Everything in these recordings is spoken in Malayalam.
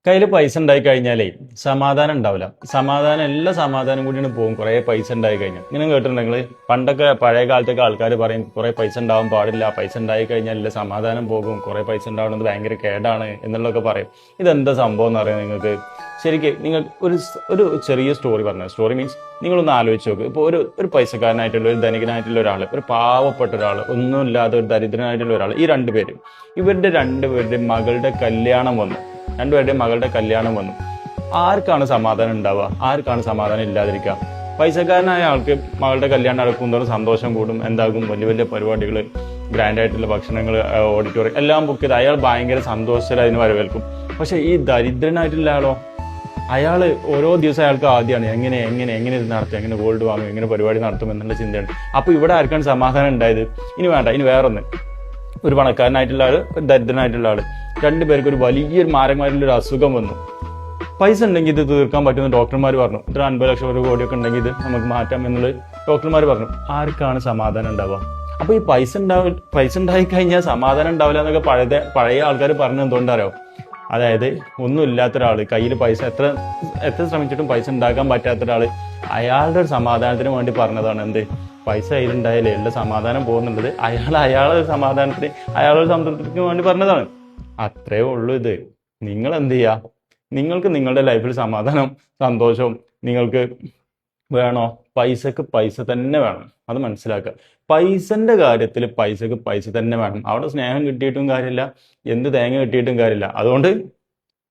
കയ്യിൽ പൈസ ഉണ്ടായി കഴിഞ്ഞാലേ സമാധാനം ഉണ്ടാവില്ല. സമാധാനം എല്ലാ സമാധാനം കൂടിയാണ് പോകും കുറേ പൈസ ഉണ്ടായി കഴിഞ്ഞാൽ. ഇങ്ങനെ കേട്ടിട്ടുണ്ടെങ്കിൽ പണ്ടൊക്കെ പഴയ കാലത്തൊക്കെ ആൾക്കാർ പറയും കുറേ പൈസ ഉണ്ടാവാൻ പാടില്ല, പൈസ ഉണ്ടായി കഴിഞ്ഞാൽ എല്ലാ സമാധാനം പോകും, കുറേ പൈസ ഉണ്ടാവുന്നത് ഭയങ്കര കേടാണ് എന്നുള്ളതൊക്കെ പറയും. ഇതെന്താ സംഭവം എന്ന് അറിയാം നിങ്ങൾക്ക്? ശരിക്കും നിങ്ങൾ ഒരു ചെറിയ സ്റ്റോറി പറഞ്ഞു. സ്റ്റോറി മീൻസ് നിങ്ങളൊന്ന് ആലോചിച്ച് നോക്ക്. ഇപ്പോൾ ഒരു പൈസക്കാരനായിട്ടുള്ള ഒരു ധനികനായിട്ടുള്ള ഒരാൾ, ഒരു പാവപ്പെട്ട ഒരാൾ, ഒന്നുമില്ലാതെ ഒരു ദരിദ്രനായിട്ടുള്ള ഒരാൾ, ഈ രണ്ടുപേരും ഇവരുടെ രണ്ടുപേരുടെയും മകളുടെ കല്യാണം വന്നു. രണ്ടുപേരുടെയും മകളുടെ കല്യാണം വന്നു. ആർക്കാണ് സമാധാനം ഉണ്ടാവുക? ആർക്കാണ് സമാധാനം ഇല്ലാതിരിക്കുക? പൈസക്കാരനായ ആൾക്ക് മകളുടെ കല്യാണം നടക്കുമ്പോൾ സന്തോഷം കൂടും, എന്താകും, വലിയ വലിയ പരിപാടികൾ, ഗ്രാൻഡായിട്ടുള്ള ഭക്ഷണങ്ങൾ, ഓഡിറ്റോറിയം എല്ലാം ബുക്ക് ചെയ്ത് അയാൾ ഭയങ്കര സന്തോഷത്തിൽ അതിന് വരവേൽക്കും. പക്ഷെ ഈ ദരിദ്രനായിട്ടുള്ള ആളോ, അയാൾ ഓരോ ദിവസം അയാൾക്ക് ആദ്യമാണ് എങ്ങനെ എങ്ങനെ എങ്ങനെ ഇത് നടത്തും, എങ്ങനെ ഗോൾഡ് വാങ്ങും, എങ്ങനെ പരിപാടി നടത്തും എന്നുള്ള ചിന്തയാണ്. അപ്പോൾ ഇവിടെ ആർക്കാണ് സമാധാനം ഉണ്ടായത്? ഇനി വേണ്ട, ഇനി വേറൊന്ന്. ഒരു പണക്കാരനായിട്ടുള്ള ആള്, ഒരു ദരിദ്രനായിട്ടുള്ള ആള്, രണ്ടുപേർക്ക് ഒരു വലിയൊരു മാരകമായിട്ടുള്ള ഒരു അസുഖം വന്നു. പൈസ ഉണ്ടെങ്കിൽ ഇത് തീർക്കാൻ പറ്റുമെന്ന് ഡോക്ടർമാർ പറഞ്ഞു. ഇത്ര 50 ലക്ഷം ഒരു കോടിയൊക്കെ ഉണ്ടെങ്കിൽ ഇത് നമുക്ക് മാറ്റാം എന്നുള്ളത് ഡോക്ടർമാർ പറഞ്ഞു. ആർക്കാണ് സമാധാനം ഉണ്ടാവുക? അപ്പൊ ഈ പൈസ ഉണ്ടായി കഴിഞ്ഞാൽ സമാധാനം ഉണ്ടാവില്ല എന്നൊക്കെ പഴയ ആൾക്കാർ പറഞ്ഞത് എന്തുകൊണ്ടറിയോ? അതായത് ഒന്നും ഇല്ലാത്ത ഒരാള്, കയ്യിൽ പൈസ എത്ര ശ്രമിച്ചിട്ടും പൈസ ഉണ്ടാക്കാൻ പറ്റാത്ത ഒരാള്, അയാളുടെ ഒരു സമാധാനത്തിന് വേണ്ടി പറഞ്ഞതാണ്. എന്ത്? പൈസ കയ്യിലുണ്ടായാലേ എല്ലാ സമാധാനം പോകുന്നുള്ളത് അയാളുടെ സമാധാനത്തിന്, അയാളുടെ സംതൃപ്തിക്ക് വേണ്ടി പറഞ്ഞതാണ്. അത്രേ ഉള്ളൂ ഇത്. നിങ്ങൾ എന്ത് ചെയ്യുക? നിങ്ങൾക്ക് നിങ്ങളുടെ ലൈഫിൽ സമാധാനം, സന്തോഷവും നിങ്ങൾക്ക് വേണോ? പൈസക്ക് പൈസ തന്നെ വേണം, അത് മനസ്സിലാക്കുക. പൈസന്റെ കാര്യത്തിൽ പൈസക്ക് പൈസ തന്നെ വേണം. അവിടെ സ്നേഹം കിട്ടിയിട്ടും കാര്യമില്ല, എന്ത് തേങ്ങ കിട്ടിയിട്ടും കാര്യമില്ല. അതുകൊണ്ട്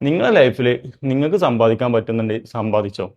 നിങ്ങളുടെ ലൈഫിൽ നിങ്ങൾക്ക് സമ്പാദിക്കാൻ പറ്റുന്നുണ്ടെങ്കിൽ സമ്പാദിച്ചോ.